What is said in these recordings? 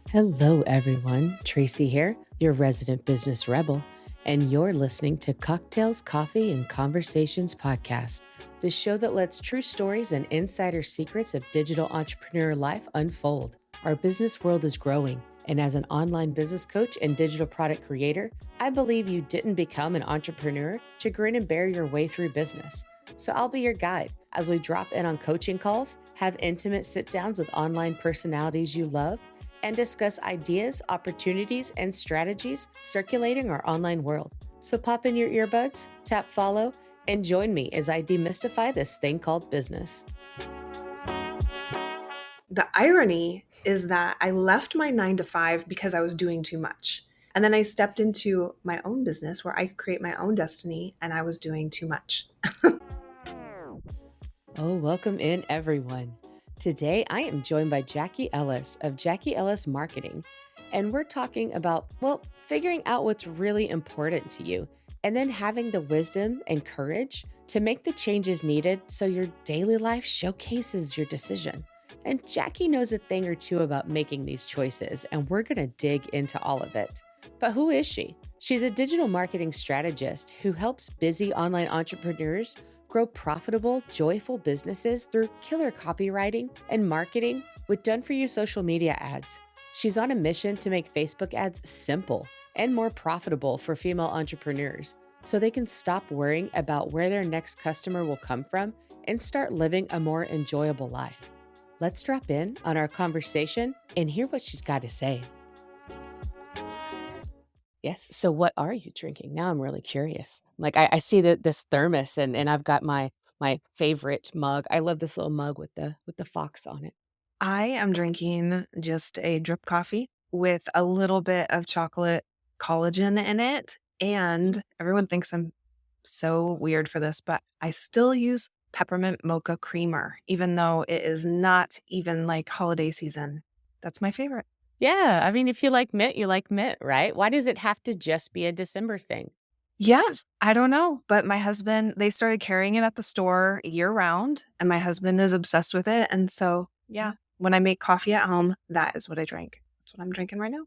Hello, everyone. Tracy here, your resident business rebel, and you're listening to Cocktails, Coffee, and Conversations podcast, the show that lets true stories and insider secrets of digital entrepreneur life unfold. Our business world is growing, and as an online business coach and digital product creator, I believe you didn't become an entrepreneur to grin and bear your way through business. So I'll be your guide as we drop in on coaching calls, have intimate sit-downs with online personalities you love, and discuss ideas, opportunities, and strategies circulating our online world. So pop in your earbuds, tap follow, and join me as I demystify this thing called business. The irony is that I left my 9 to 5 because I was doing too much. And then I stepped into my own business where I could create my own destiny, and I was doing too much. Oh, welcome in, everyone. Today, I am joined by Jackie Ellis of Jackie Ellis Marketing, and we're talking about, figuring out what's really important to you, and then having the wisdom and courage to make the changes needed so your daily life showcases your decision. And Jackie knows a thing or two about making these choices, and we're going to dig into all of it. But who is she? She's a digital marketing strategist who helps busy online entrepreneurs grow profitable, joyful businesses through killer copywriting and marketing with done-for-you social media ads. She's on a mission to make Facebook ads simple and more profitable for female entrepreneurs so they can stop worrying about where their next customer will come from and start living a more enjoyable life. Let's drop in on our conversation and hear what she's got to say. Yes. So what are you drinking? Now I'm really curious. Like I see that this thermos and I've got my favorite mug. I love this little mug with the fox on it. I am drinking just a drip coffee with a little bit of chocolate collagen in it. And everyone thinks I'm so weird for this, but I still use peppermint mocha creamer, even though it is not even like holiday season. That's my favorite. Yeah. I mean, if you like mint, right? Why does it have to just be a December thing? Yeah, I don't know, but my husband, they started carrying it at the store year round, and my husband is obsessed with it. And so, yeah, when I make coffee at home, that is what I drink. That's what I'm drinking right now.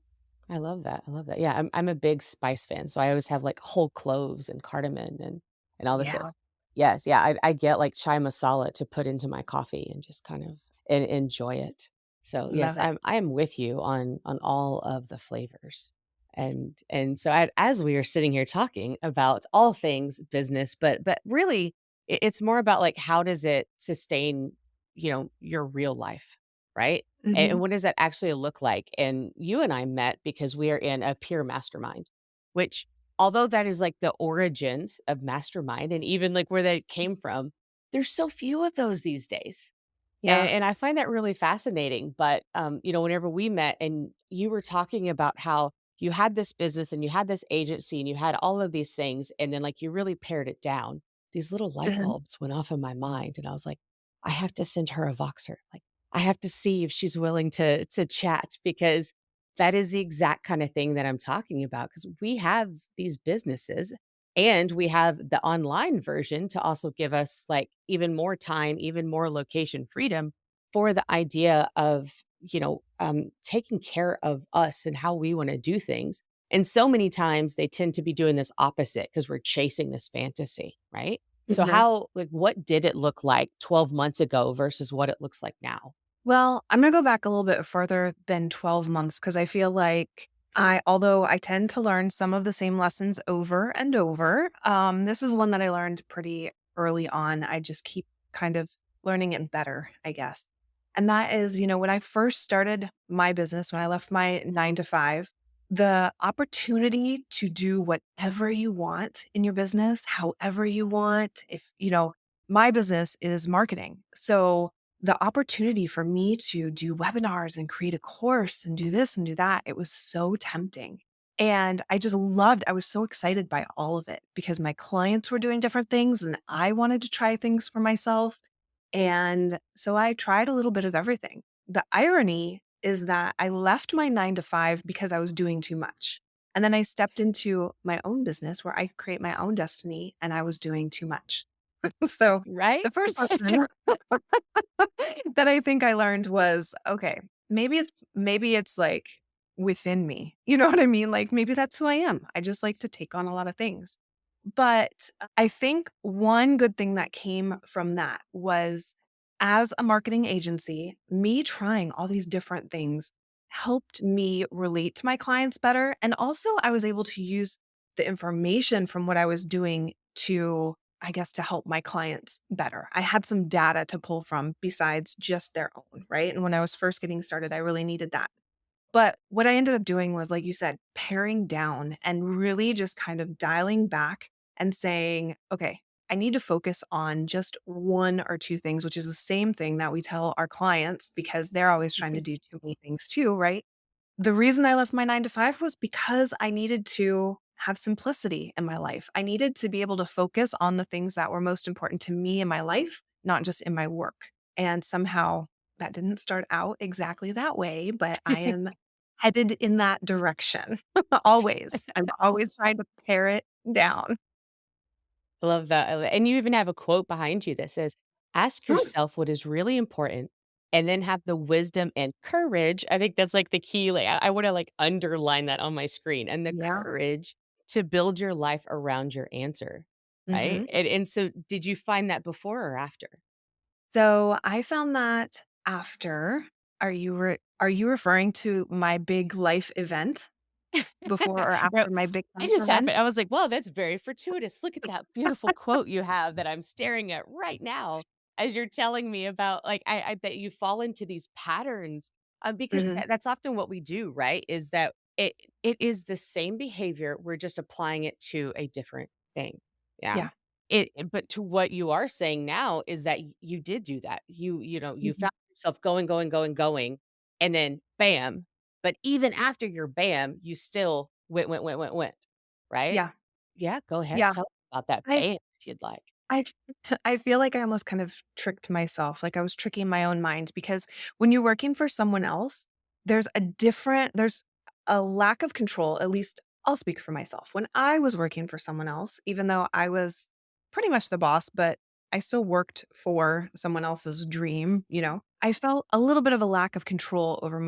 I love that. I love that. Yeah, I'm a big spice fan, so I always have like whole cloves and cardamom and all this Yeah, stuff. Yes, yeah, I get like chai masala to put into my coffee and just kind of enjoy it. So yes, love it. I am with you on all of the flavors. And so as we are sitting here talking about all things business, but really it's more about like how does it sustain, your real life, right? And Mhm. what does that actually look like? And you and I met because we are in a peer mastermind, which although that is like the origins of mastermind and even like where that came from, there's so few of those these days. And, Yeah. and I find that really fascinating. But, whenever we met and you were talking about how you had this business and you had this agency and you had all of these things, and then like you really pared it down, these little light Mhm. bulbs went off in my mind. And I was like, I have to send her a Voxer. Like, I have to see if she's willing to chat because that is the exact kind of thing that I'm talking about. Because we have these businesses and we have the online version to also give us like even more time, even more location freedom for the idea of, taking care of us and how we want to do things. And so many times they tend to be doing this opposite because we're chasing this fantasy, right? So Mhm. what did it look like 12 months ago versus what it looks like now? Well, I'm gonna go back a little bit further than 12 months because I feel like although I tend to learn some of the same lessons over and over, this is one that I learned pretty early on. I just keep kind of learning it better, I guess. And that is, when I first started my business, when I left my 9 to 5, the opportunity to do whatever you want in your business, however you want, my business is marketing. So the opportunity for me to do webinars and create a course and do this and do that, it was so tempting. And I was so excited by all of it because my clients were doing different things and I wanted to try things for myself. And so I tried a little bit of everything. The irony is that I left my 9 to 5 because I was doing too much. And then I stepped into my own business where I could create my own destiny, and I was doing too much. So Right? the first lesson that I think I learned was, okay, maybe it's like within me. You know what I mean? Like maybe that's who I am. I just like to take on a lot of things. But I think one good thing that came from that was as a marketing agency, me trying all these different things helped me relate to my clients better. And also, I was able to use the information from what I was doing to, I guess, to help my clients better. I had some data to pull from besides just their own, right? And when I was first getting started, I really needed that. But what I ended up doing was, like you said, paring down and really just kind of dialing back and saying, okay, I need to focus on just one or two things, which is the same thing that we tell our clients because they're always trying to do too many things too, right? The reason I left my 9 to 5 was because I needed to have simplicity in my life. I needed to be able to focus on the things that were most important to me in my life, not just in my work. And somehow that didn't start out exactly that way, but I am headed in that direction always. I'm always trying to pare it down. Love that. And you even have a quote behind you that says, ask yourself what is really important and then have the wisdom and courage. I think that's like the key. Like I want to like underline that on my screen and the Yeah. courage to build your life around your answer. Right. Mhm. And so did you find that before or after? So I found that after. Are you referring to my big life event? Before or No, after my big I life just happened event? I was like, "Wow, that's very fortuitous. Look at that beautiful quote you have that I'm staring at right now as you're telling me about, like, I that you fall into these patterns, because Mhm. that's often what we do, right? Is that it is the same behavior, we're just applying it to a different thing. Yeah. Yeah. But to what you are saying now is that you did do that. You Mhm. found yourself going, going, going, going, and then bam, but even after your bam, you still went, right? Yeah. Yeah, go ahead, Yeah. tell me about that I bam if you'd like. I I feel like I almost kind of tricked myself, like I was tricking my own mind because when you're working for someone else, there's a lack of control, at least I'll speak for myself. When I was working for someone else, even though I was pretty much the boss, but I still worked for someone else's dream, I felt a little bit of a lack of control over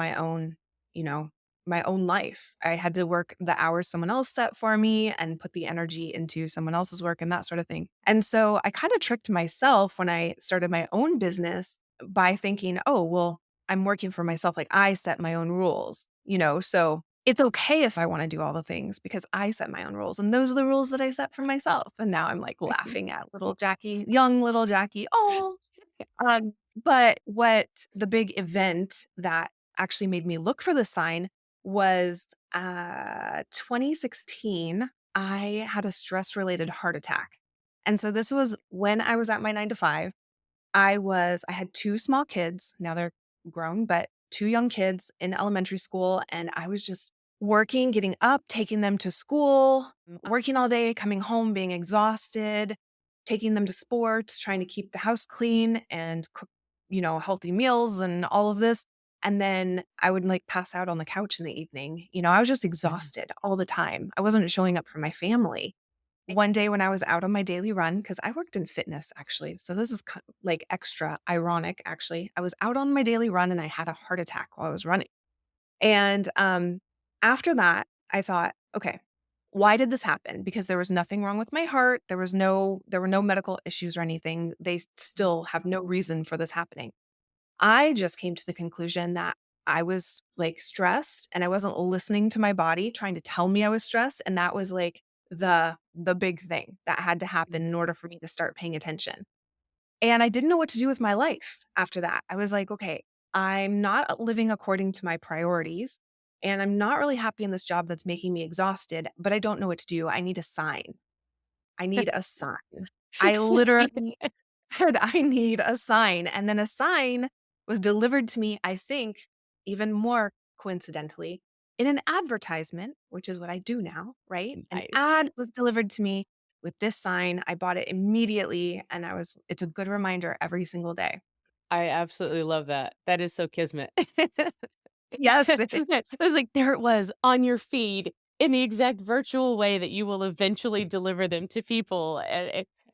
you know, my own life. I had to work the hours someone else set for me and put the energy into someone else's work and that sort of thing. And so I kind of tricked myself when I started my own business by thinking, oh, well, I'm working for myself. Like I set my own rules, so it's okay if I want to do all the things because I set my own rules. And those are the rules that I set for myself. And now I'm like laughing at little Jackie, young little Jackie. Oh, but what the big event that actually made me look for the sign was 2016. I had a stress related heart attack. And so this was when I was at my 9 to 5. I had 2 small kids. Now they're grown, but 2 young kids in elementary school, and I was just working, getting up, taking them to school, working all day, coming home, being exhausted, taking them to sports, trying to keep the house clean and cook, healthy meals and all of this. And then I would, like, pass out on the couch in the evening. I was just Yeah. exhausted all the time. I wasn't showing up for my family. One day when I was out on my daily run, because I worked in fitness actually, so this is like extra ironic actually. I was out on my daily run and I had a heart attack while I was running. And after that, I thought, okay, why did this happen? Because there was nothing wrong with my heart. There were no medical issues or anything. They still have no reason for this happening. I just came to the conclusion that I was, like, stressed and I wasn't listening to my body trying to tell me I was stressed, and that was, like, the big thing that had to happen in order for me to start paying attention. And I didn't know what to do with my life after that. I was like, "Okay, I'm not living according to my priorities, and I'm not really happy in this job that's making me exhausted, but I don't know what to do. I need a sign. I need a sign." I literally said, "I need a sign," and then a sign was delivered to me, I think, even more coincidentally, in an advertisement, which is what I do now, right? An Nice. ad was delivered to me with this sign. I bought it immediately, and it's a good reminder every single day. I absolutely love that. That is so kismet. Yes. It was like, there it was on your feed in the exact virtual way that you will eventually deliver them to people.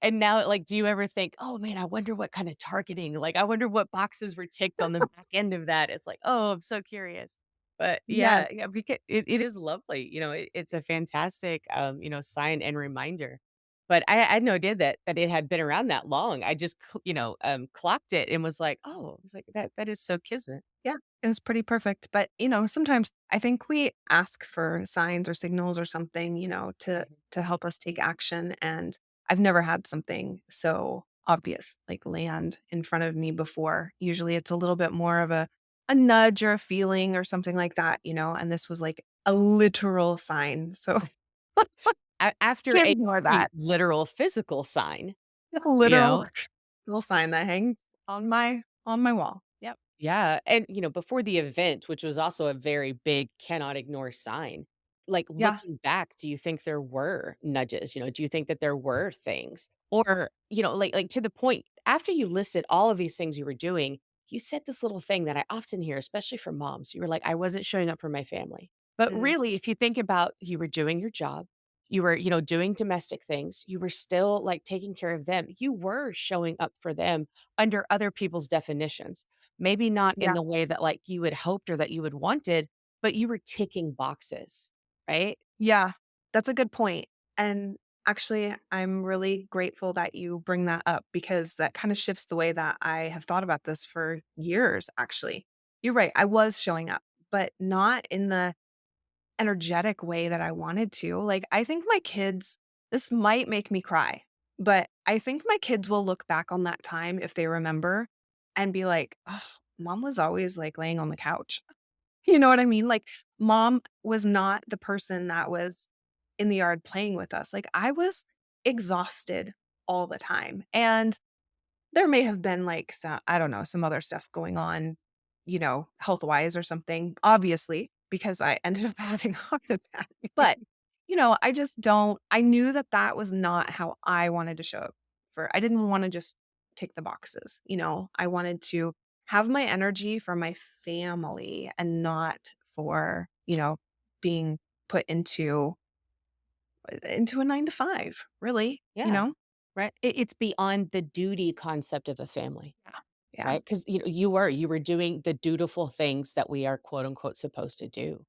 And now, like, do you ever think, "Oh, man, I wonder what kinda targeting, like, I wonder what boxes were ticked on the back end of that?" It's like, "Oh, I'm so curious." But Yes. yeah, becau it is lovely, it's a fantastic, sign and reminder. But I had no idea that it had been around that long. I just clocked it and was like, "Oh," I was like, "That is so kismet." Yeah, it was pretty perfect. But, sometimes I think we ask for signs or signals or something, Mhm. to help us take action. And I've never had something so obvious like land in front of me before. Usually it's a little bit more of a nudge or a feeling or something like that, and this was like a literal sign. So After can't a ignore very that. literal physical sign, A you literal know? little sign that hangs on my wall. Yep. Yeah, and, before the event, which was also a very big cannot ignore sign, like, Yeah. looking back, do you think there were nudges? Do you think that there were things? Or, like, to the point, after you listed all of these things you were doing, you said this little thing that I often hear, especially from moms. You were like, "I wasn't showing up for my family." But Mm, really, if you think about you were doing your job, you were, doing domestic things, you were still, like, taking care of them. You were showing up for them under other people's definitions. Maybe not in yeah. the way that, like, you had hoped or that you had wanted, but you were ticking boxes, right? Yeah, that's a good point. And actually, I'm really grateful that you bring that up because that kind of shifts the way that I have thought about this for years, actually. You're right. I was showing up, but not in the energetic way that I wanted to. Like, I think my kids, this might make me cry, but I think my kids will look back on that time if they remember and be like, oh, mom was always like laying on the couch. You know what I mean? Like, mom was not the person that was in the yard playing with us. Like, I was exhausted all the time. And there may have been like some, I don't know, some other stuff going on, health-wise or something, obviously, because I ended up having a heart attack. But, I just don't I knew that that was not how I wanted to show up for I didn't wanna just tick the boxes, I wanted to have my energy for my family and not for, being put into a 9 to 5, really, Yeah, right? It's beyond the duty concept of a family, Yeah. Yeah. right? Because you were doing the dutiful things that we are, quote, unquote, "supposed to do."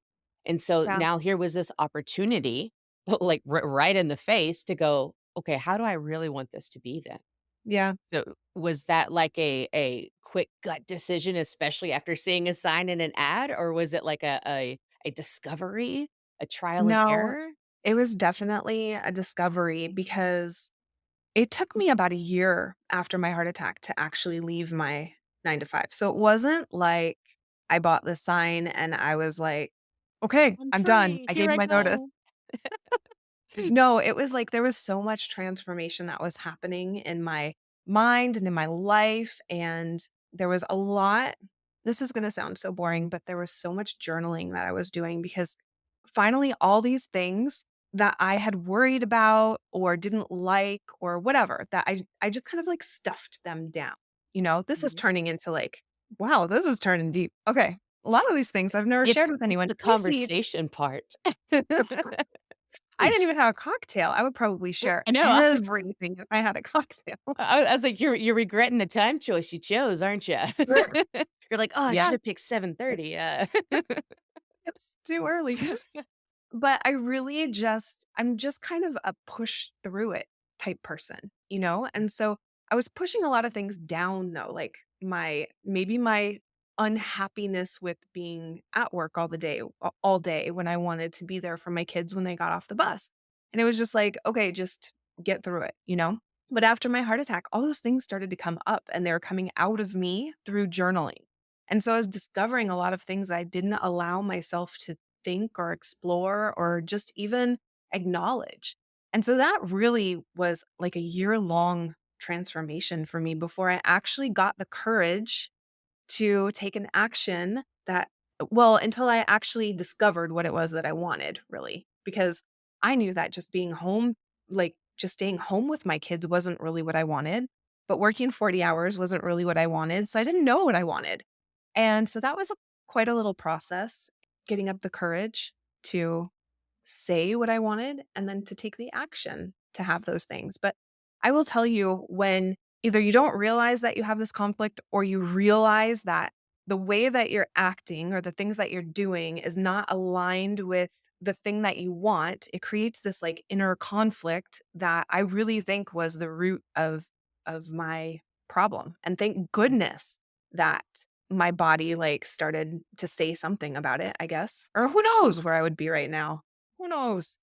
And so Yeah. now here was this opportunity, like, right in the face to go, "Okay, how do I really want this to be then?" Yeah. So, was that like a quick gut decision, especially after seeing a sign in an ad, or was it like a discovery, a trial and No, error? it was definitely a discovery because it took me about a year after my heart attack to actually leave my 9 to 5. So it wasn't like I bought this sign and I was like, "Okay, "I'm I'm done. free, I here gave I my notice." go." No, it was like there was so much transformation that was happening in my mind and in my life, and there was a lot this is gonna sound so boring, but there was so much journaling that I was doing because finally all these things that I had worried about or didn't like or whatever, that I just kind of, like, stuffed them down, This is Mhm. turning into, like, wow, this is turning deep. Okay. A lot of these things I've never It's shared with it's anyone. the You see conversation part. I didn't even have a cocktail. I would probably share I know, everything if I had a cocktail. I was like, "You're regretting the time choice you chose, aren't you?" You're like, "Oh, I should Yeah, have picked 7:30, it's too early. But I'm just kind of a push through it type person, And so I was pushing a lot of things down though, like maybe my unhappiness with being at work all day when I wanted to be there for my kids when they got off the bus. And it was just like, okay, just get through it. But after my heart attack, all those things started to come up and they were coming out of me through journaling. And so I was discovering a lot of things I didn't allow myself to think or explore or just even acknowledge. And so that really was like a year-long transformation for me before I actually got the courage to take an action until I actually discovered what it was that I wanted, really. Because I knew that just being home, like just staying home with my kids wasn't really what I wanted, but working 40 hours wasn't really what I wanted. So I didn't know what I wanted. And so that was quite a little process, getting up the courage to say what I wanted and then to take the action to have those things. But I will tell you when either you don't realize that you have this conflict or you realize that the way that you're acting or the things that you're doing is not aligned with the thing that you want, it creates this like inner conflict that I really think was the root of my problem. And thank goodness that my body like started to say something about it, I guess. Or who knows where I would be right now. Who knows?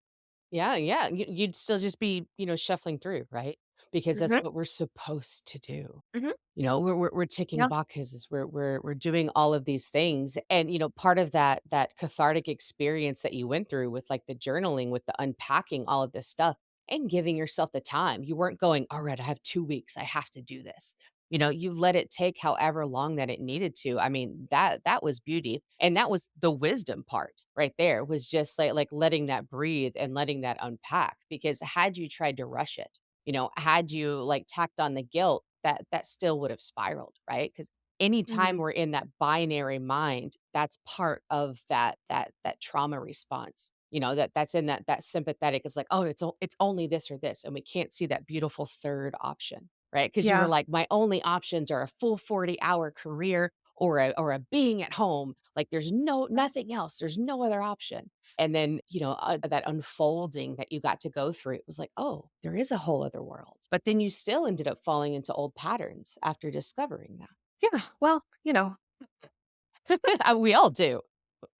Yeah, yeah. You'd still just be, shuffling through, right? Because that's Mhm, what we're supposed to do. mhm. We're ticking Yeah. boxes. We're doing all of these things, and part of that cathartic experience that you went through with like the journaling, with the unpacking all of this stuff, and giving yourself the time. You weren't going, all right, I have 2 weeks. I have to do this. You let it take however long that it needed to. I mean, that was beauty, and that was the wisdom part right there. Was just like letting that breathe and letting that unpack. Because had you tried to rush it, had you like tacked on the guilt, that still would have spiraled, right? Because anytime Mhm. we're in that binary mind, that's part of that trauma response. That's in that sympathetic. It's like, oh, it's only this or this, and we can't see that beautiful third option, right? Because you were Yeah. like, my only options are a full 40-hour career or a being at home. Like there's nothing else. There's no other option. And then, that unfolding that you got to go through, it was like, oh, there is a whole other world. But then you still ended up falling into old patterns after discovering Yeah. Well, that. We all do.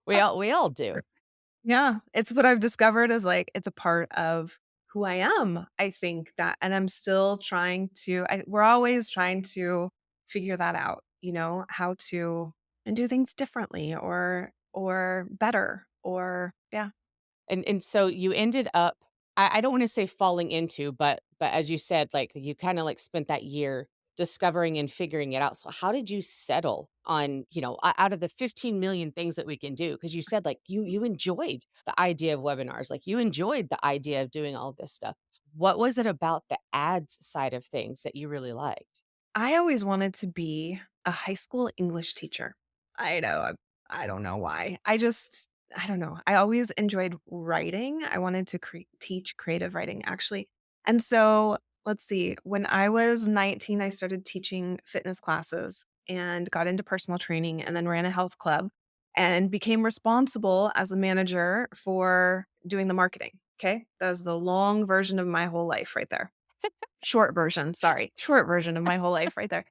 We uh, all do. yeah, it's what I've discovered is like it's a part of who I am. I think that, and I'm still trying to. We're always trying to figure that out. How to and do things differently or better or yeah. And so you ended up, I don't wanna say falling into, but as you said, like, you kinda, like, spent that year discovering and figuring it out. So how did you settle on, out of the 15 million things that we can do? Because you said, like, you enjoyed the idea of webinars, like, you enjoyed the idea of doing all of this stuff. What was it about the ads side of things that you really liked? I always wanted to be a high school English teacher. I know. I don't know why. I don't know. I always enjoyed writing. I wanted to teach creative writing, actually. And so, let's see, when I was 19, I started teaching fitness classes and got into personal training and then ran a health club and became responsible as a manager for doing the marketing. Okay. That was the long version of my whole life right there. Short version, sorry. Short version of my whole life right there.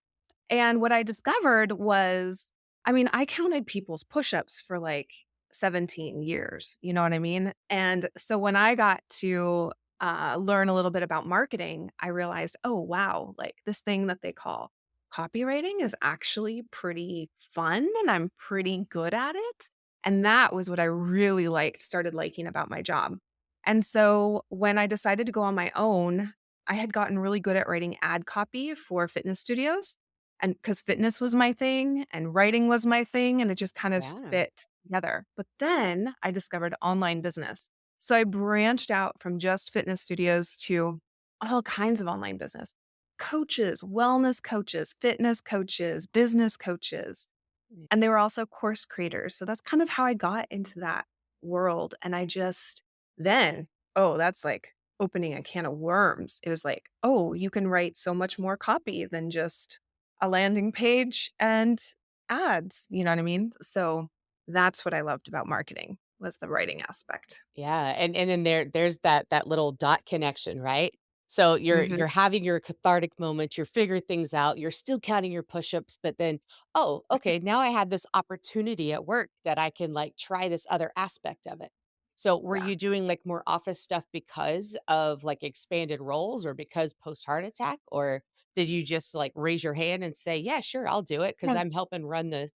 And what I discovered was, I mean, I counted people's push-ups for like 17 years, you know what I mean? And so when I got to learn a little bit about marketing, I realized, oh, wow, like this thing that they call copywriting is actually pretty fun and I'm pretty good at it. And that was what I really started liking about my job. And so when I decided to go on my own, I had gotten really good at writing ad copy for fitness studios. And because fitness was my thing and writing was my thing, and it just kind of Yeah. fit together. But then I discovered online business. So I branched out from just fitness studios to all kinds of online business coaches, wellness coaches, fitness coaches, business coaches. Mm. And they were also course creators. So that's kind of how I got into that world. And I just then, oh, that's like opening a can of worms. It was like, oh, you can write so much more copy than just a landing page and ads. You know what I mean? So that's what I loved about marketing was the writing aspect. Yeah, and then there's that little dot connection, right? So Mhm. you're having your cathartic moment, you're figuring things out, you're still counting your push-ups, but then, "Oh, okay, now I have this opportunity at work that I can, like, try this other aspect of it." So were Yeah. you doing, like, more office stuff because of, like, expanded roles or because post-heart attack? Or did you just, like, raise your hand and say, "Yeah, sure, I'll do it because 'cause Yeah. I'm helping run this,"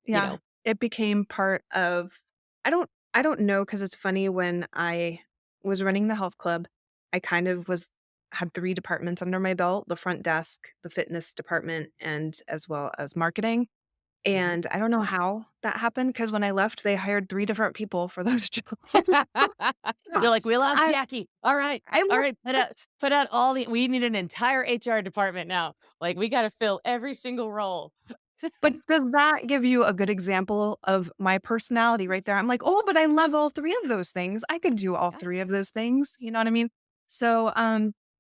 you Yeah. know? It became part of I don't know because it's funny when I was running the health club, I kind of was had 3 departments under my belt, the front desk, the fitness department, and as well as marketing, Mhm. and I don't know how that happened because when I left, they hired 3 different people for those jobs. They're like, Yes. "We lost Jackie. I All left right, put out all the we need an entire HR department now. Like, we gotta fill every single role." but does that give you a good example of my personality right there? I'm like, "Oh, but I love all 3 of those things. I could do all Yeah. 3 of those things." You know what I mean? So,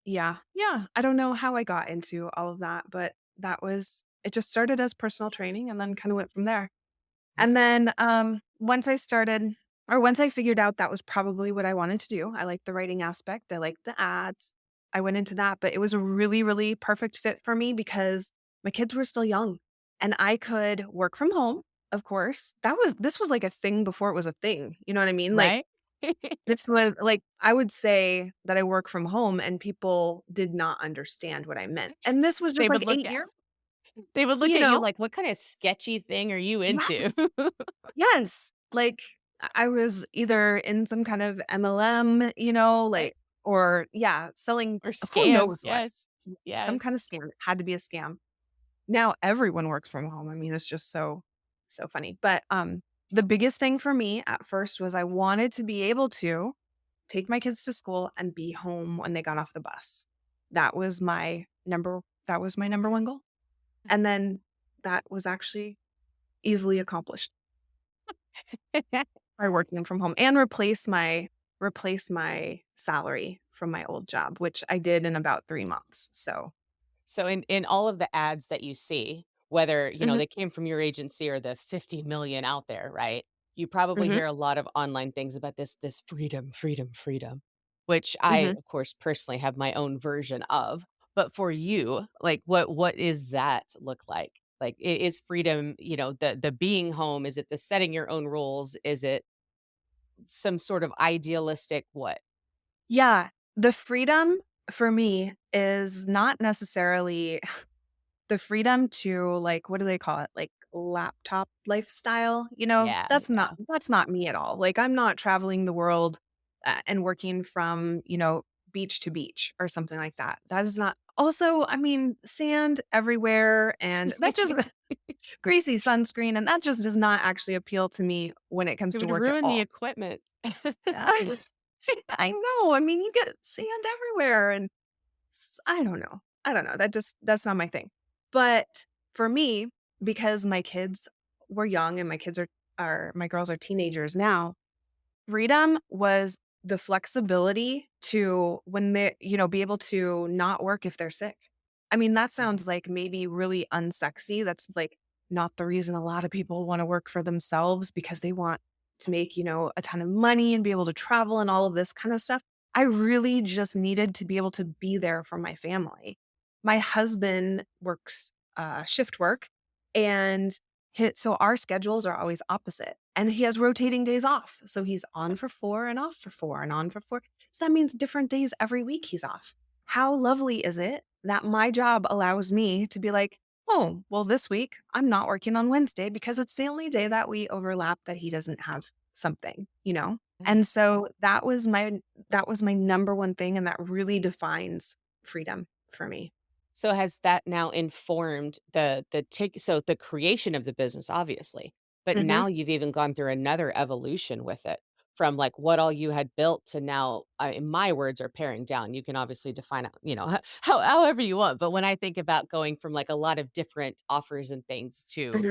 Yeah. Yeah. I don't know how I got into all of that, but it just started as personal training and then kind of went from there. And then once I figured out that was probably what I wanted to do, I liked the writing aspect, I liked the ads. I went into that, but it was a really, really perfect fit for me because my kids were still young and I could work from home, of course. This was like a thing before it was a thing. You know what I mean? Like Right? this was like I would say that I work from home and people did not understand what I meant. And this was They just would like look 8 at years, they would look you at you know? like, "What kinda sketchy thing are you Yeah. into?" Yes. Like, I was either in some kind of MLM, Right? like or yeah, selling Or who scam. knows what. Yes. Some kind of Yes. scam. It had to be a scam. Now everyone works from home. I mean, it's just so funny. But, the biggest thing for me at first was I wanted to be able to take my kids to school and be home when they got off the bus. That was my number 1 goal. And then that was actually easily accomplished. By working from home and replace my salary from my old job, which I did in about 3 months, so So in all of the ads that you see, whether, Mhm, they came from your agency or the 50 million out there, right? You probably mhm, hear a lot of online things about this freedom, freedom, freedom, which I, mhm. of course, personally have my own version of. But for you, like what is that look like? Like is freedom, the being home, is it the setting your own rules? Is it some sort of idealistic what? Yeah, the freedom for me is not necessarily the freedom to, like, what do they call it? Like, laptop lifestyle, Yeah, yeah. that's not me at all. Like, I'm not traveling the world, and working from, beach to beach or something like that. That is not also, I mean, sand everywhere, and that just greasy sunscreen, and that just does not actually appeal to me when it comes It to would work at ruin the all. equipment. I I know, I mean, you get sand everywhere, and I don't know. I don't know. That's not my thing. But for me, because my kids were young and my kids are my girls are teenagers now, freedom was the flexibility to when they, be able to not work if they're sick. I mean, that Mhm. sounds like maybe really unsexy. That's like not the reason a lot of people want to work for themselves because they want to make, a ton of money and be able to travel and all of this kind of stuff. I really just needed to be able to be there for my family. My husband works shift work and so our schedules are always opposite, and he has rotating days off. So he's on for 4 and off for 4 and on for 4. So that means different days every week he's off. How lovely is it that my job allows me to be like, "Oh, well, this week I'm not working on Wednesday because it's the only day that we overlap that he doesn't have something," you know? And so that was my number one thing, and that really defines freedom for me. So has that now informed the creation of the business, obviously, but Mhm. now you've even gone through another evolution with it from like what all you had built to now, in my words, are paring down. You can obviously define it, however you want. But when I think about going from like a lot of different offers and things to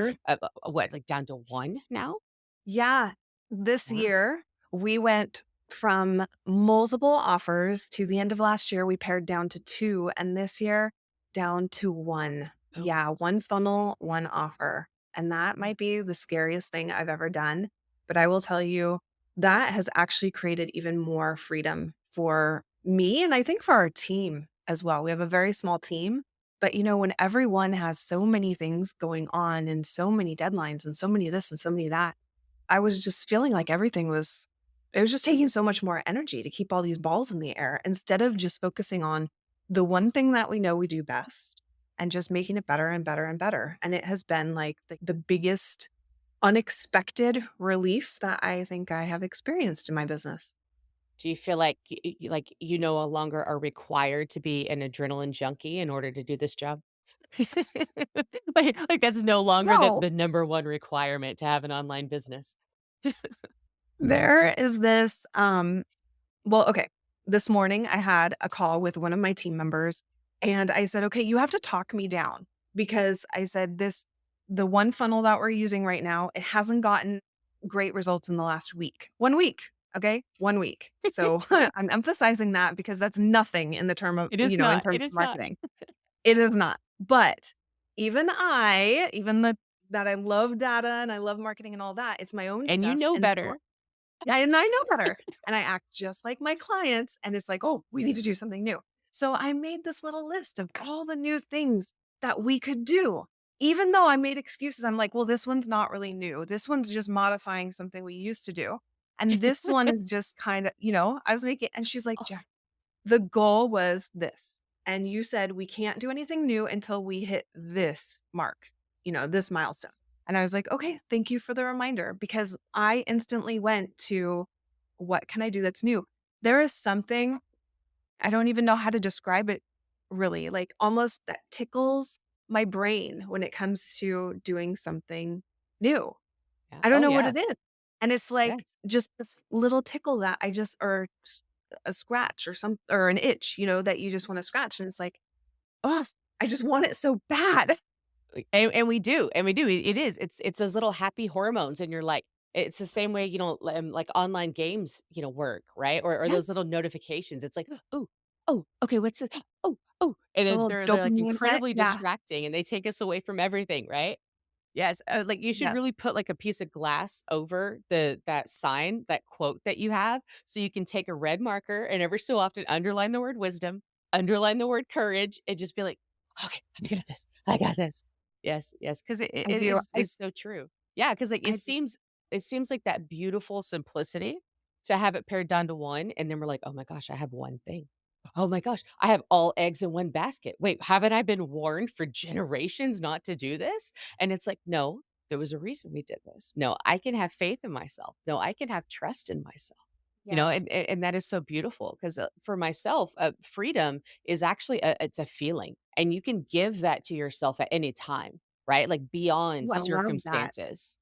what, like down to one now? Yeah. This Wow. year, we went from multiple offers to the end of last year, we pared down to 2, and this year, down to 1. Boom. Yeah, 1 funnel, 1 offer, and that might be the scariest thing I've ever done, but I will tell you, that has actually created even more freedom for me, and I think for our team as well. We have a very small team, but, when everyone has so many things going on and so many deadlines and so many this and so many that, I was just feeling like it was just taking so much more energy to keep all these balls in the air instead of just focusing on the one thing that we know we do best and just making it better and better and better. And it has been like the biggest unexpected relief that I think I have experienced in my business. Do you feel like like you no longer are required to be an adrenaline junkie in order to do this job? Like that's no longer No. the number one requirement to have an online business. There is this well, okay. This morning I had a call with one of my team members and I said, "Okay, you have to talk me down because I said the one funnel that we're using right now, it hasn't gotten great results in the last week. 1 week. Okay, 1 week. So I'm emphasizing that because that's nothing in the term of, It is in not. terms It of is not. marketing. It is not. But even that I love data and I love marketing and all that, it's my own And you stuff. know And so better. and I know better. And I act just like my clients. And it's like, oh, we need to do something new. So I made this little list of all the new things that we could do. Even though I made excuses, I'm like, well, this one's not really new. This one's just modifying something we used to do. And this one is just kind of, I was making, and she's like, Oh, Jack, the goal was this. And you said we can't do anything new until we hit this mark, this milestone. And I was like, okay, thank you for the reminder because I instantly went to what can I do that's new? There is something, I don't even know how to describe it really, like almost that tickles my brain when it comes to doing something new. yeah. I don't Oh, know what yeah. it is. And it's like Yes. just this little tickle that I just or a scratch or an itch, that you just wanna scratch, and it's like, "Oh, I just want it so bad." And we do, and we do. It is. It's those little happy hormones, and you're like, it's the same way, like online games, work, right? Or Yeah. those little notifications. It's like, oh, oh, okay, what's this? Oh, oh, and A then little they're like dopamine hit. incredibly Yeah. distracting, and they take us away from everything, right? Yes, like, you should Yes. really put, like, a piece of glass over that sign, that quote that you have, so you can take a red marker and every so often underline the word wisdom, underline the word courage, and just be like, "Okay, I got this. I got this." Yes, yes, 'cause I do. it's so true. Yeah, 'cause, like, I do. it seems like that beautiful simplicity to have it pared down to 1, and then we're like, "Oh my gosh, I have 1 thing. Oh my gosh, I have all eggs in 1 basket. Wait, haven't I been warned for generations not to do this?" And it's like, "No, there was a reason we did this. No, I can have faith in myself. No, I can have trust in myself." Yes. And that is so beautiful 'cause, for myself, freedom is actually it's a feeling, and you can give that to yourself at any time, right? Like, beyond Ooh, I love that. circumstances.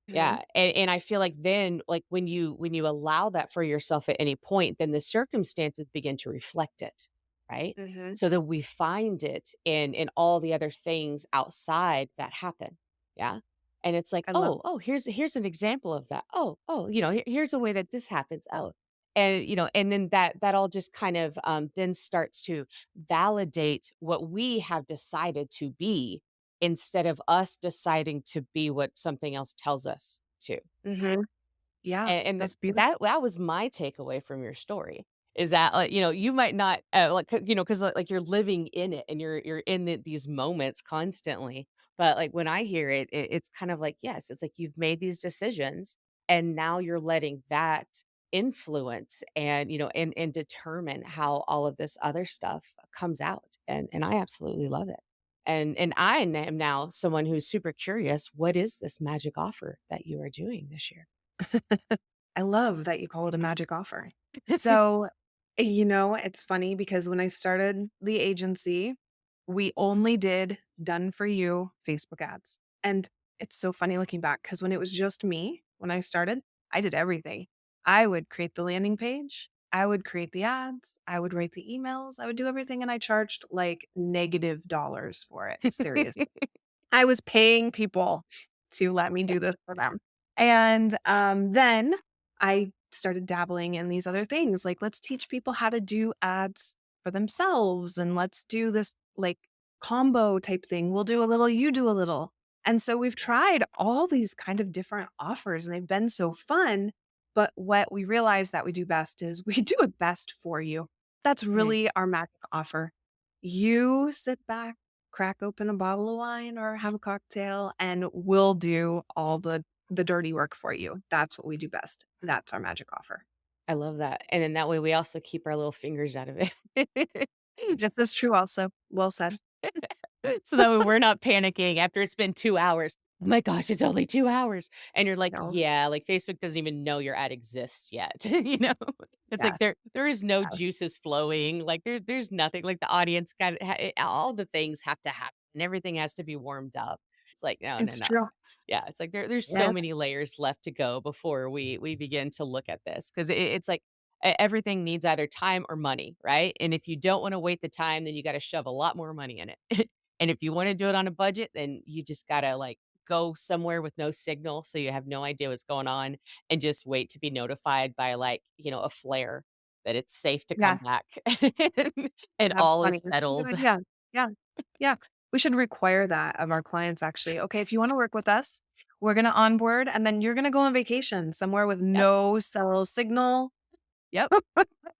Mhm. Yeah, and I feel like then, like, when you allow that for yourself at any point, then the circumstances begin to reflect it, right? Mhm. So that we find it in all the other things outside that happen, yeah? And it's like, I love "Oh, oh, here's an example of that. Oh, oh, here's a way that this happens. Oh." And then that all just kind of, then starts to validate what we have decided to be instead of us deciding to be what something else tells us to. Mhm. Yeah, And that's beautiful. that was my takeaway from your story, is that, like, you might not, like, 'cause, like, you're living in it and you're in these moments constantly. But, like, when I hear it, it's kind of like, yes, it's like you've made these decisions, and now you're letting that influence and determine how all of this other stuff comes out, and I absolutely love it. And I am now someone who's super curious, what is this magic offer that you are doing this year? I love that you call it a magic offer. So, it's funny because when I started the agency, we only did done for you Facebook ads. And it's so funny looking back because when it was just me, when I started, I did everything. I would create the landing page, I would create the ads, I would write the emails, I would do everything. And I charged like negative dollars for it. Seriously. I was paying people to let me do this for them. And, then I started dabbling in these other things, like, let's teach people how to do ads for themselves, and let's do this, like, combo type thing. We'll do a little, you do a little. And so we've tried all these kind of different offers, and they've been so fun, but what we realize that we do best is we do it best for you. That's Mhm. really our magic offer. You sit back, crack open a bottle of wine or have a cocktail, and we'll do all the dirty work for you. That's what we do best. That's our magic offer. I love that, and then that way we also keep our little fingers out of it. This is true also. Well said. So that way we're not panicking after it's been 2 hours. "Oh my gosh, it's only 2 hours." And you're like, No. "Yeah," like, Facebook doesn't even know your ad exists yet, you know? It's like Yes. there is no Yes. juices flowing, like, there's nothing, like, the audience got all the things have to happen, and everything has to be warmed up. It's like, "No, no, It's no." true. Yeah, it's like there's so Yeah. many layers left to go before we begin to look at this 'cause it's like everything needs either time or money, right? And if you don't wanna wait the time, then you gotta shove a lot more money in it. And if you wanna do it on a budget, then you just gotta, like, go somewhere with no signal so you have no idea what's going on and just wait to be notified by like, a flare that it's safe to come Yeah, back and that's all funny. is That's a good settled. idea. Yeah. Yeah. We should require that of our clients actually. Okay, if you wanna work with us, we're gonna onboard, and then you're gonna go on vacation somewhere with Yep. no cell signal. Yep.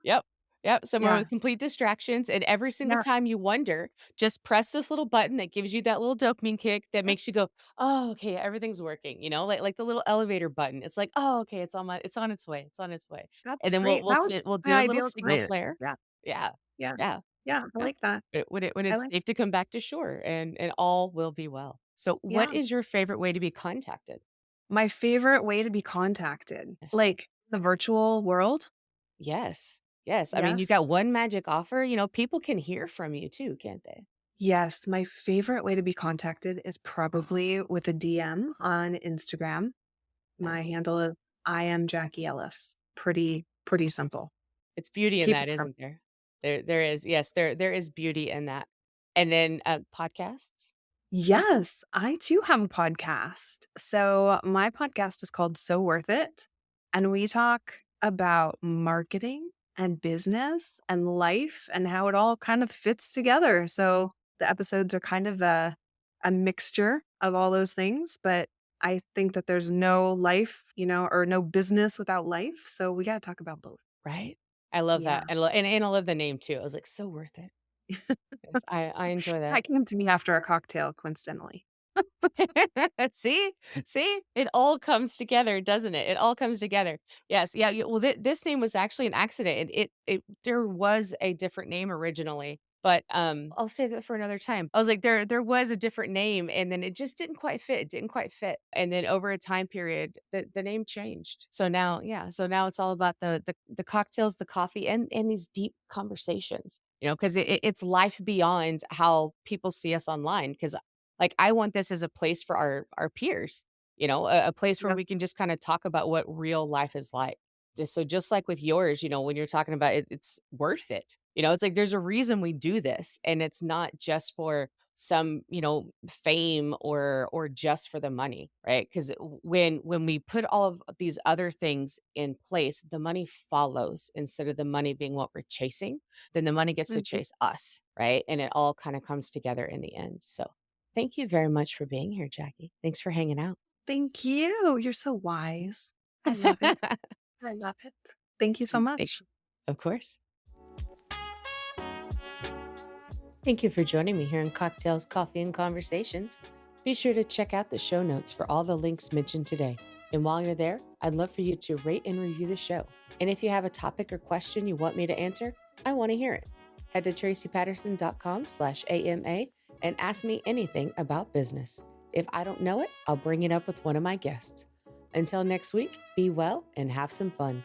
Yep. Yep, somewhere Yeah. with complete distractions, and every single Yeah. time you wonder, just press this little button that gives you that little dopamine kick that Yeah. makes you go, "Oh, okay, everything's working," like the little elevator button. It's like, "Oh, okay, it's on its way, it's on its way." And That's then we'll great. we'll That was sit we'll my do a little ideal signal client. flare. Yeah. Yeah. Yeah. Yeah. Yeah. I Yeah. like that. When I it's like safe to come back to shore and all will be well. So, what Yeah. is your favorite way to be contacted? My favorite way to be contacted, Yes. like the virtual world? Yes. Yes. I mean, you Yes. got one magic offer, people can hear from you too, can't they? Yes, my favorite way to be contacted is probably with a DM on Instagram. My Nice. handle is I am Jackie Ellis. Pretty simple. It's beauty in Keep that, it simple. isn't there? There is, yes, there is beauty in that. And then, podcasts? Yes, I too have a podcast. So my podcast is called So Worth It. And we talk about marketing and business and life and how it all kind of fits together. So the episodes are kind of a mixture of all those things. But I think that there's no life, or no business without life. So we got to talk about both. Right? I love Yeah. that. And I love the name too. I was like, "So worth it." Yes, I enjoy that. That came to me after a cocktail, coincidentally. See? See? It all comes together, doesn't it? It all comes together. Yes, yeah, well, this name was actually an accident, and it there was a different name originally, but, I'll save that for another time. I was like, there was a different name, and then it just didn't quite fit, it didn't quite fit, and then over a time period, the name changed. So now yeah, so now it's all about the cocktails, the coffee, and these deep conversations, 'cause it's life beyond how people see us online. Because like, I want this as a place for our peers, a place where Yeah. we can just kinda talk about what real life is like. Just like with yours, when you're talking about it, it's worth it. It's like there's a reason we do this, and it's not just for some, fame or just for the money, right? Because when we put all of these other things in place, the money follows instead of the money being what we're chasing, then the money gets to Mhm. chase us, right? And it all kinda comes together in the end. So thank you very much for being here, Jackie. Thanks for hanging out. Thank you. You're so wise. I love it. I love it. Thank you so Thank much. Of course. Thank you for joining me here in Cocktails, Coffee, and Conversations. Be sure to check out the show notes for all the links mentioned today. And while you're there, I'd love for you to rate and review the show. And if you have a topic or question you want me to answer, I want to hear it. Head to tracypatterson.com/AMA and ask me anything about business. If I don't know it, I'll bring it up with one of my guests. Until next week, be well and have some fun.